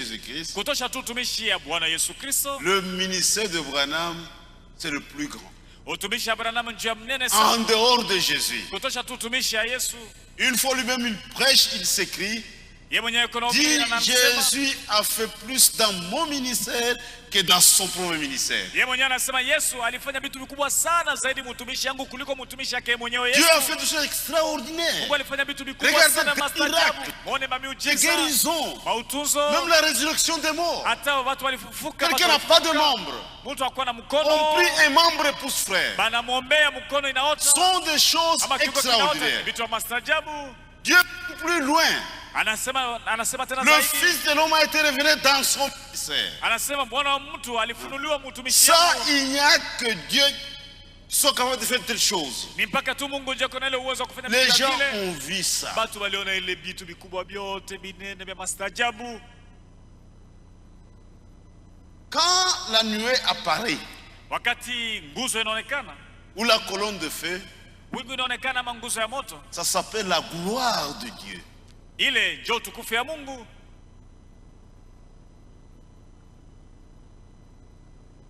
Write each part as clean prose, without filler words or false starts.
Jésus-Christ, le ministère de Branham, c'est le plus grand. En dehors de Jésus, une fois lui-même il prêche, il s'écrit, dit Jésus a fait plus dans mon ministère que dans son premier ministère. Dieu a fait des choses extraordinaires. Regardez des miracles, des guérisons, même la résurrection des morts. Quelqu'un n'a pas de membre. On prie un membre et pousse frère. Ce sont des choses extraordinaires. Dieu est plus loin. Le Fils de l'homme a été révélé dans son ministère. Ça, il n'y a que Dieu qui soit capable de faire telle chose. Les gens ont vu ça. Quand la nuée apparaît, ou la colonne de feu, ça s'appelle la gloire de Dieu.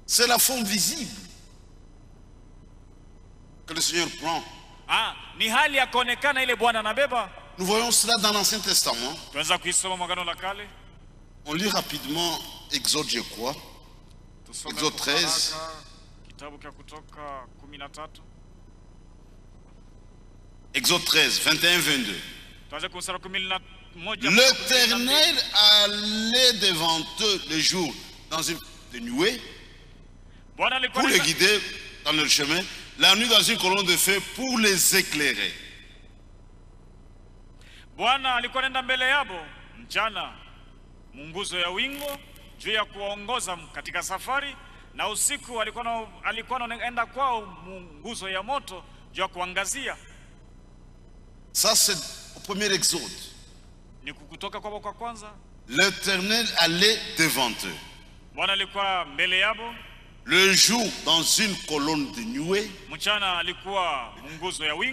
C'est la forme visible que le Seigneur prend. Nous voyons cela dans l'Ancien Testament. On lit rapidement Exode, je crois. Exode 13. Exode 13, 21-22. L'Éternel allait devant eux le jour dans une nuée pour les guider dans leur chemin, la nuit dans une colonne de feu pour les éclairer. Bwana alikuwa nenda mbele yabo mchana munguzo ya wingo juu ya kuongoza katika safari, na usiku alikuwa anaenda kwao munguzo ya moto juu ya kuangazia. Ça c'est au premier Exode. L'Éternel allait devant eux le jour dans une colonne de nuée,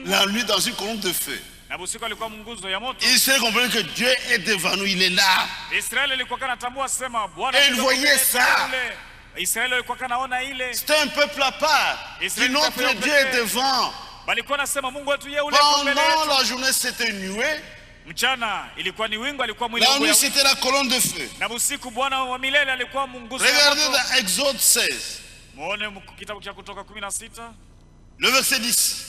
la nuit dans une colonne de feu. Israël comprenait que Dieu est devant nous, il est là. Et il voyait ça. C'était un peuple à part. Notre Dieu est devant. Pendant la journée c'était une nuée. La nuit c'était la colonne de feu. Regardez dans Exode 16. Le verset 10.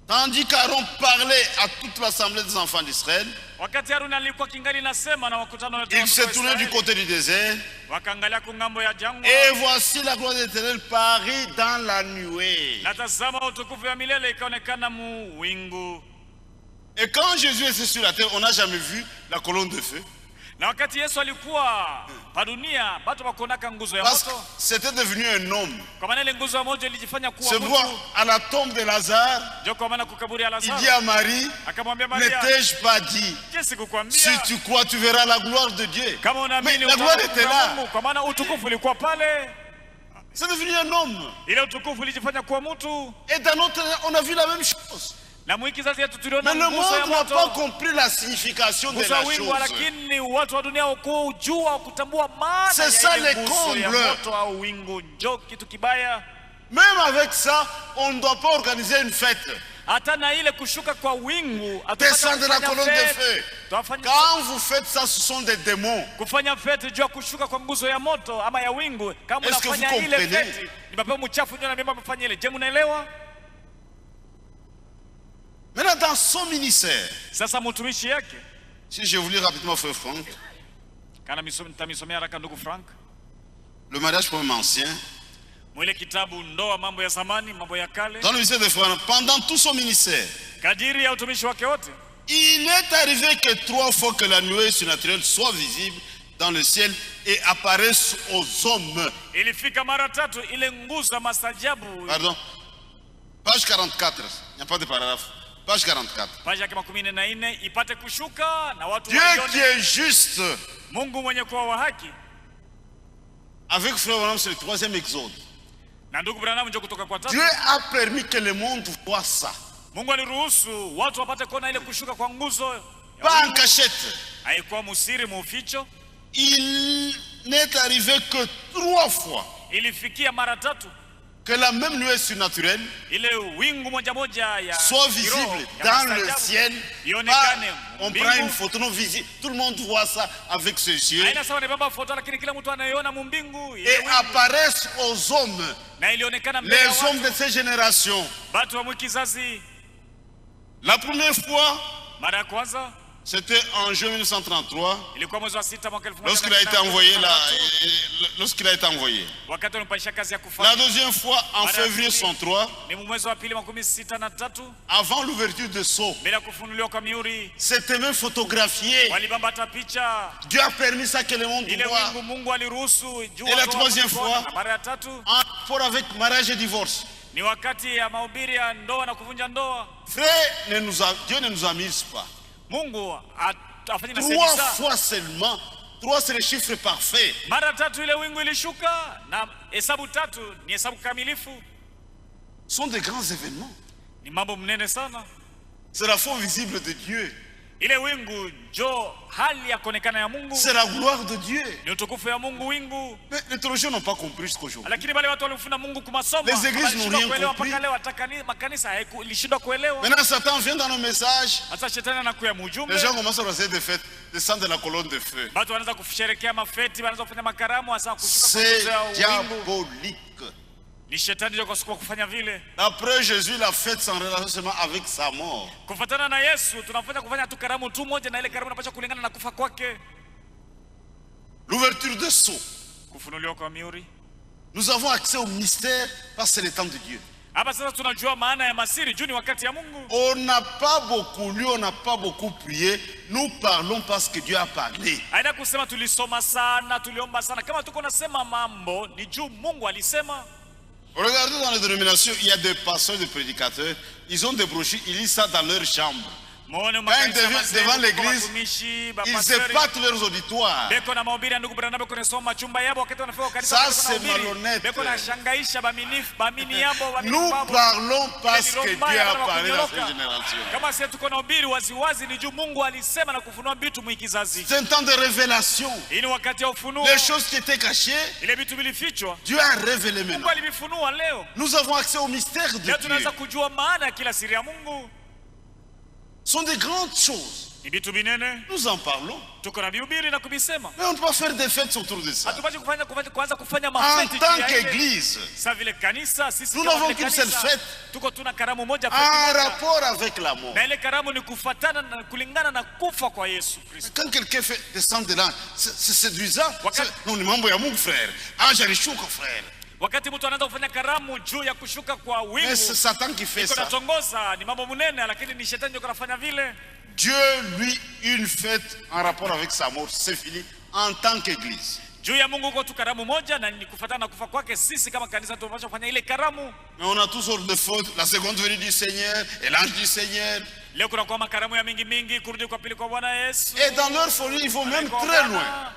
Tandis qu'Aaron parlait à toute l'assemblée des enfants d'Israël, il s'est tourné du côté du désert. Et voici la gloire de l'Éternel parut dans la nuée. Et quand Jésus est sur la terre, on n'a jamais vu la colonne de feu. Parce que c'était devenu un homme. C'est pourquoi à la tombe de Lazare, il dit à Marie, n'étais-je pas dit, si tu crois tu verras la gloire de Dieu. Mais la gloire était là. C'est devenu un homme. Et dans notre on a vu la même chose. Mais le monde n'a pas compris la signification de la chose. C'est ça les combles. Même avec ça, on ne doit pas organiser une fête. Descendre de la colonne de feu. Quand vous faites ça, ce sont des démons. Est-ce que vous comprenez? Maintenant dans son ministère, si je vous lis rapidement frère Franck, le mariage pour un ancien, dans le ministère de Franck, pendant tout son ministère, il est arrivé que 3 fois que la nuée surnaturelle soit visible dans le ciel et apparaisse aux hommes. Pardon, page 44, il n'y a pas de paragraphe. Page 44. Dieu qui est juste. Avec frère Branham, c'est le 3e Exode. Dieu a permis que le monde voit ça. Pas en cachette. il n'est arrivé que 3 fois ilifikia mara 3 que la même nuée surnaturelle soit visible dans le ciel. On prend une photo non visible, tout le monde voit ça avec ses yeux, et apparaissent aux hommes, les hommes de ces générations. La première fois, c'était en juin 1933, lorsqu'il a été envoyé La deuxième fois, en février 1963, avant l'ouverture de Sceaux, c'était même photographié. Dieu a permis ça que le monde voit. Et la troisième fois, en rapport avec mariage et divorce. Frère, Dieu ne nous amuse pas. 3 fois seulement. 3 c'est le chiffre parfait. Ce sont des grands événements. C'est la forme visible de Dieu. C'est la gloire de Dieu. Mais les théologiens n'ont pas compris jusqu'aujourd'hui. Les églises n'ont rien compris. Maintenant Satan vient dans nos messages. Les gens commencent à passer des fêtes, descendre de la colonne de feu. C'est diabolique. Après Jésus, la fête sans relation seulement avec sa mort. L'ouverture de Sceaux. Nous avons accès au mystère parce que c'est le temps de Dieu. On n'a pas beaucoup lu, on n'a pas beaucoup prié. Nous parlons parce que Dieu a parlé. Regardez dans les dénominations, il y a des pasteurs, des prédicateurs, ils ont des brochures, ils lisent ça dans leur chambre. Quand ils deviennent devant l'église, ils épatent leurs auditoires. Ça c'est malhonnête. Nous parlons parce que Dieu a parlé dans cette génération. C'est un temps de révélation. Les choses qui étaient cachées, Dieu a révélé maintenant. Nous avons accès au mystère de Dieu. Ce sont des grandes choses. Nous en parlons. Mais on ne peut pas faire des fêtes autour de ça. En tant qu'église, nous n'avons qu'une seule fête en rapport avec la mort. Quand quelqu'un fait descendre de là, c'est séduisant. Non, mambo ya Mungu frère. Anja lishuka frère. Mais c'est Satan qui fait ça. Dieu, lui, une fête en rapport avec sa mort, c'est fini en tant qu'église. Mais on a toutes sortes de fautes, la seconde venue du Seigneur et l'ange du Seigneur. Et dans leur folie, ils vont même très loin.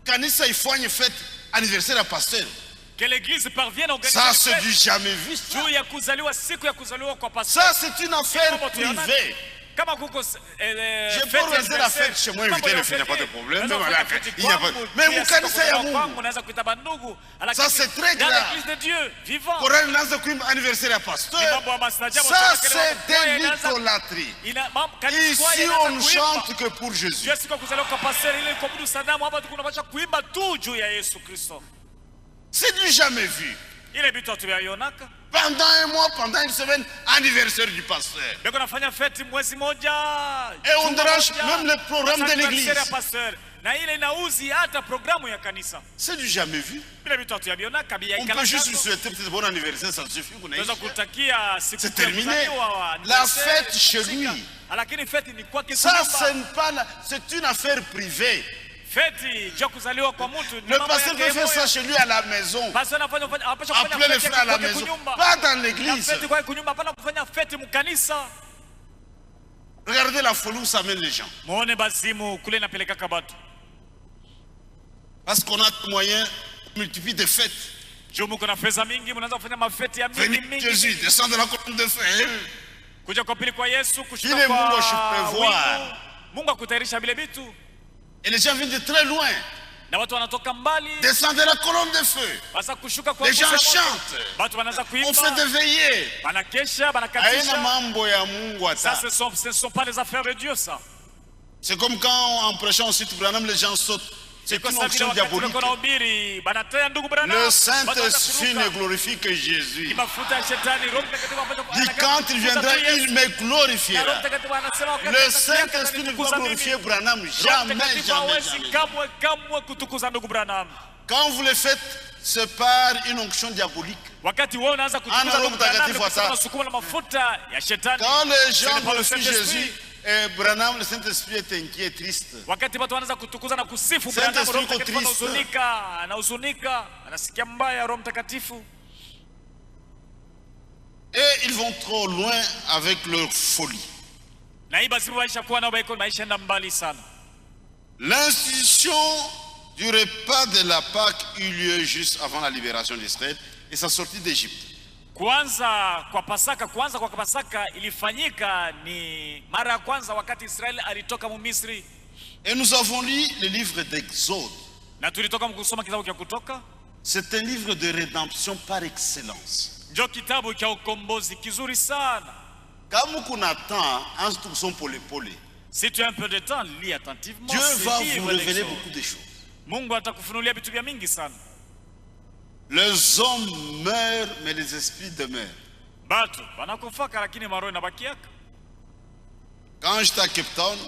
Kanisa il faut une fête anniversaire à pasteur. Que l'église parvienne à organiser. Ça c'est du jamais vu. Ça c'est une affaire privée. Je peux organiser la fête chez moi, inviter les filles, il n'y a pas de problème. Mais mon kanisa ya Mungu, ça c'est très grave. Corée n'a pas anniversaire à pasteur. Ça c'est de l'idolâtrie. Ici on ne chante que pour Jésus. C'est du jamais vu. Pendant un mois, pendant une semaine, anniversaire du pasteur. Et on dérange même le programme de l'église. C'est du jamais vu. On peut juste lui souhaiter peut-être bon anniversaire, ça suffit. C'est terminé. La fête chez lui, ça c'est une affaire privée. Le pasteur peut faire ça chez lui à la maison. Appeler les frères à la maison, pas dans l'église. Regardez la folie où ça amène les gens. Parce qu'on a moyen de multiplier des fêtes. Venez Jésus, descend de la colonne de feu. Il est bon, je peux voir. Mungu akutayarisha vile vitu. Et les gens viennent de très loin. Na watu wanatoka mbali. Descendent de la colonne de feu. Basa kushuka kwa les gens chantent. Watu wanaanza kuimba. On fait des veillées. Banakesha, banakatisha. Haina mambo ya Mungu hata. Ça ce sont pas les affaires de Dieu ça. C'est comme quand en prêchant au site Branham les gens sautent. C'est une onction diabolique. Le Saint-Esprit ne glorifie que Jésus. Dit quand il viendra, il me glorifiera. Le Saint-Esprit ne va glorifier Branham jamais, jamais, jamais. Quand vous le faites, c'est par une onction diabolique. Quand les gens glorifient Jésus, et Branham, le Saint-Esprit est inquiet, triste. Saint-Esprit est triste. Et ils vont trop loin avec leur folie. L'institution du repas de la Pâque eut lieu juste avant la libération d'Israël et sa sortie d'Égypte. Kwanza kwa Pasaka ilifanyika ni mara ya kwanza wakati Israeli alitoka mu Misri. Et nous avons lu le livre d'Exode. Na tulitoka kusoma kitabu cha Kutoka. C'est un livre de rédemption par excellence. Ndio kitabu cha ukombozi kizuri sana. Kama kuna temps, anza tusome pole pole. Si tu as un peu de temps, lis attentivement. Dieu va vous révéler beaucoup de choses. Mungu atakufunulia vitu vya mingi sana. Les hommes meurent, mais les esprits demeurent. Quand j'étais à Cape Town,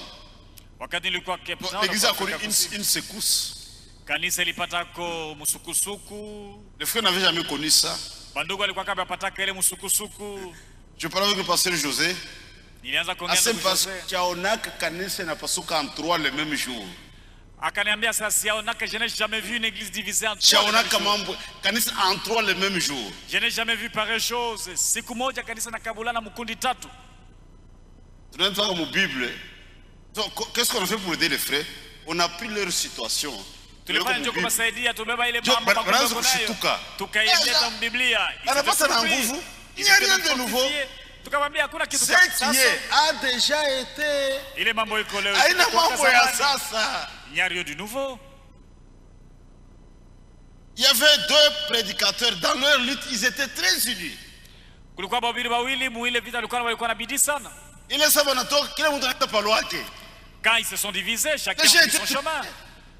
l'église a connu une secousse. Les frères n'avaient jamais connu ça. Je parlais avec le pasteur José. À Saint-Pascaonak, Kanise n'a pas souka en 3 le même jour. Akaniambia sasa Siaonaka, je n'ai jamais vu une église divisée en 3. Siaonaka mambo kanisa en 3 le même jour. Je n'ai jamais vu pareille chose. Siku moja kanisa nakabulana mkundi 3. Tunaenda dans la Bible. Qu'est-ce qu'on a fait pour aider les frères? On a pris leur situation. Tulifanya ndio kuwasaidia, tubeba ile mambo madogo nayo. Tukaileta Biblia. Anapata na nguvu. Il n'y a rien de nouveau. Tukamwambia hakuna kitu cha sasa. A déjà été. Ile mambo iko leo. Haina mambo ya sasa. Il n'y a rien de nouveau. Il y avait 2 prédicateurs dans leur lutte, ils étaient très unis. Kulikuwa wawili wawili muile vita walikuwa na bidii sana. Ile sababu natoka kila mtu anaenda pale wake. Quand ils se sont divisés, chacun a son chemin.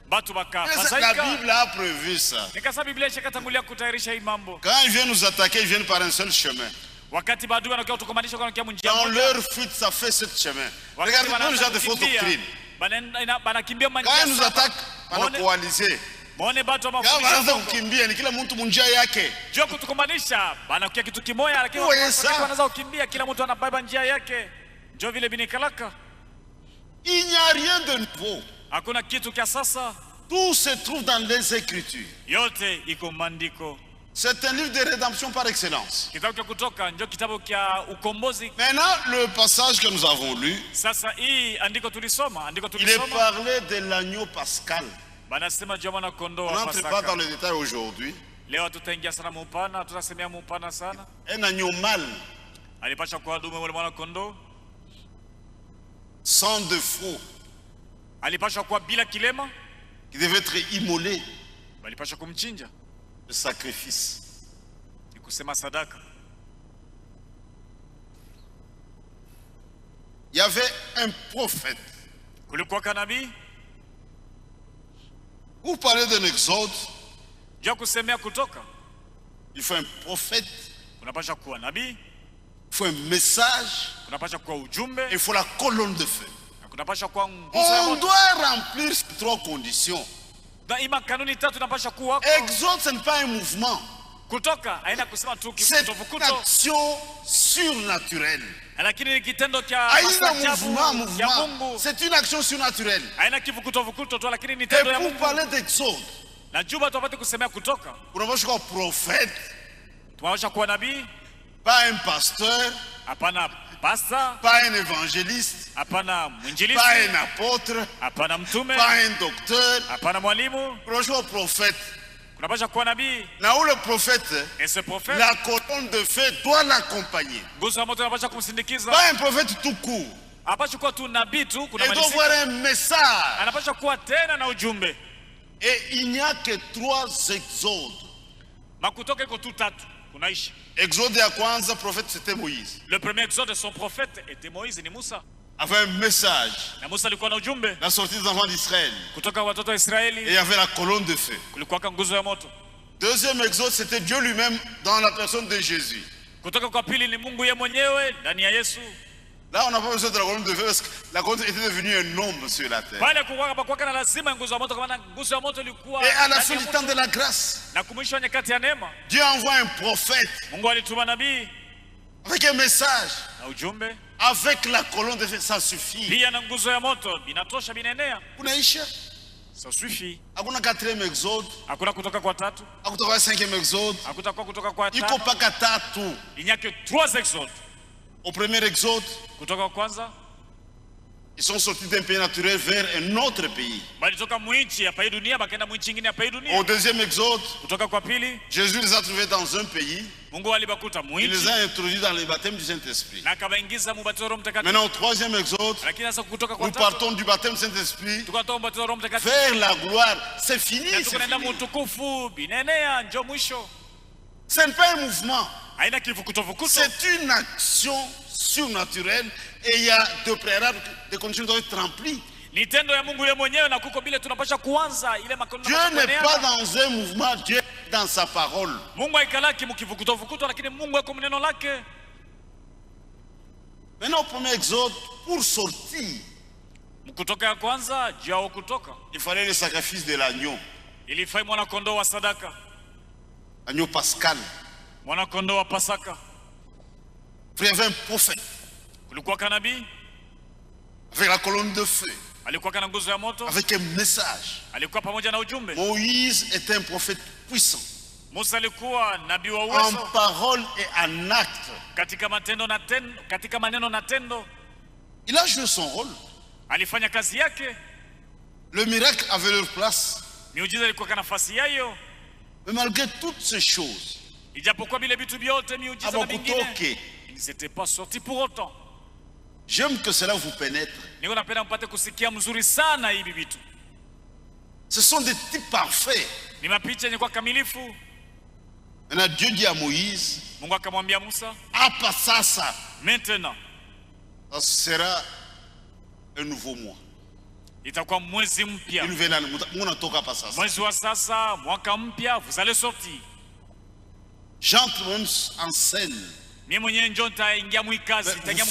Batu baka la Bible a prévu ça. Nikasa Biblia ishakatangulia kutayarisha hii mambo. Quand ils viennent nous attaquer, ils viennent par un seul chemin. Wakati badui wanakuwa tukomanisha kwa njia moja. Dans leur fuite, ça fait 7 chemins. Regardez les gens de fausse doctrine. Quand ils nous attaquent, on est coalisé. Wanaanza kukimbia ni kila mtu munjia yake. Jua kutukomanisha banakuwa kitu kimoja lakini wanaanza kukimbia kila mtu anabeba njia yake. Ndio vile binikalaka. Il n'y a rien de nouveau. Hakuna kitu kia sasa. Tout se trouve dans les Écritures. Yote iko maandiko. C'est un livre de rédemption par excellence. Kitabu cha Kutoka ndio kitabu kia ukombozi. Maintenant, le passage que nous avons lu, sasa hii andiko tulisoma, il est parlé de l'agneau pascal. Banasema jua mwana kondoo wa Pasaka. On n'entre pas dans le les détails aujourd'hui. Leo tutaingia sana mpana, tutasemea mpana sana. Un agneau mâle. Alipasha kuwa dume wale mwana kondoo. Sans défaut. Alipasha kuwa bila kilema. Qui devait être immolé. Alipasha kumchinja. Le sacrifice. Ni kusema sadaka. Il y avait un prophète. Kulikuwa kanabii. Vous parlez d'un exode. Jua kusemea Kutoka. Il faut un prophète. Unapasha kuwa nabii. Il faut un message. Unapasha kuwa ujumbe. Il faut la colonne de feu. Unapasha kuwa on doit remplir ces 3 conditions. Daima kanuni 3 tunapasha kuwa. Exode, ce n'est pas un mouvement. Kutoka haina kusema tu c'est une action surnaturelle. Lakini ni kitendo cha mouvement. C'est une action surnaturelle. Haina kivukuto tu lakini ni tendo ya Mungu. Et pour parler d'Exode, na juba tupate kusemea Kutoka. Unapaswa kuwa prophète. Tunapaswa kuwa nabii. Pas un pasteur. Hapana pastor. Pas un évangéliste. Hapana mwinjilisti. Pas un apôtre. Hapana mtume. Pas un docteur. Hapana mwalimu. Unapaswa kuwa prophète. Kunapasha kuwa nabii. Na le prophète, et ce prophète, la colonne de feu doit l'accompagner. Nguzo ya moto inapasha kumsindikiza. Pas un prophète tout court. Hapaswi kuwa tu nabii tu, kuna il doit avoir un message. Anapaswa kuwa tena na ujumbe. Et il n'y a que 3 exodes. Makutoka iko tu 3 kunaisha. Exode ya kwanza, prophète, c'était Moïse. Le premier exode de son prophète était Moïse, ni Musa. Avait un message. Na Musa alikuwa na ujumbe. La sortie des enfants d'Israël. Kutoka watoto wa Israeli. Et il y avait la colonne de feu. Kulikuwa nguzo ya moto. Deuxième exode, c'était Dieu lui-même dans la personne de Jésus. Kutoka kwa pili ni Mungu yeye mwenyewe ndani ya Yesu. Là, on n'a pas besoin de la colonne de feu parce que la colonne était devenue un ombre sur la terre. Et à la fin du temps de la grâce, Dieu envoie un prophète avec un message. Avec la colonne de feu, ça suffit. Ça suffit. Hakuna 4e exode. Hakuna kutoka kwa 3. Hakuna kwa 5e exode. Hakutakuwa kutoka kwa 5. Iko paka 3. Il n'y a que 3 exodes. Au premier exode, kutoka kwanza, ils sont sortis d'un pays naturel vers un autre pays. Balitoka mwinchi ya pai dunia bakaenda mwinchi nyingine ya pai dunia. Au deuxième exode, kutoka kwa pili, Jésus les a trouvés dans un pays. Mungu alibakuta mwinchi. Il les a introduits dans le baptême du Saint-Esprit. Na kabaingiza mubatizo wa Roho Mtakatifu. Maintenant au troisième exode, lakini sasa kutoka kwa nous partons du baptême du Saint-Esprit tukatoa mubatizo wa Roho Mtakatifu vers la gloire. C'est fini, c'est tunaenda mutukufu binenea njo mwisho. Ce n'est pas un mouvement. Haina kivukutovukuto. C'est une action surnaturelle et il y a de préalables, des conditions doivent être remplies. Ni tendo ya Mungu yeye mwenyewe na kuko bila tunapasha kuanza ile makono. Dieu n'est pas dans un mouvement, Dieu est dans sa parole. Mungu haikalaki mkivukutovukuto, lakini Mungu yuko neno lake. Maintenant au premier exode, pour sortir, kutoka ya kwanza jao kutoka, il fallait le sacrifice de l'agneau. Ilifai mwana kondoo wa sadaka. Agneau pascal. Mwana kondoo wa Pasaka. Il y avait un prophète. Kulikuwa kanabii. Avec la colonne de feu. Alikuwa kana nguzo ya moto. Avec un message. Alikuwa pamoja na ujumbe. Moïse était un prophète puissant. Musa alikuwa nabii wa uwezo. En parole et en acte. Katika matendo na tendo, katika maneno na tendo. Il a joué son rôle. Alifanya kazi yake. Le miracle avait leur place. Miujiza ilikuwa kana nafasi yayo. Mais malgré toutes ces choses, ijapokuwa bile vitu vyote miujiza na mingine, ils n'étaient pas sortis pour autant. J'aime que cela vous pénètre. Niko napenda mpate kusikia mzuri sana hivi vitu. Ce sont des types parfaits. Ni mapicha yenye kwa kamilifu. Maintenant Dieu dit à Moïse, Mungu akamwambia Musa, apa sasa, maintenant, ça sera un nouveau mois. Itakuwa mwezi mpya. Mwezi wa sasa, mwaka mpya, vous allez sortir. J'entre même en scène. Mimi mwenyewe ndio nitaingia mwikazi, nitaingia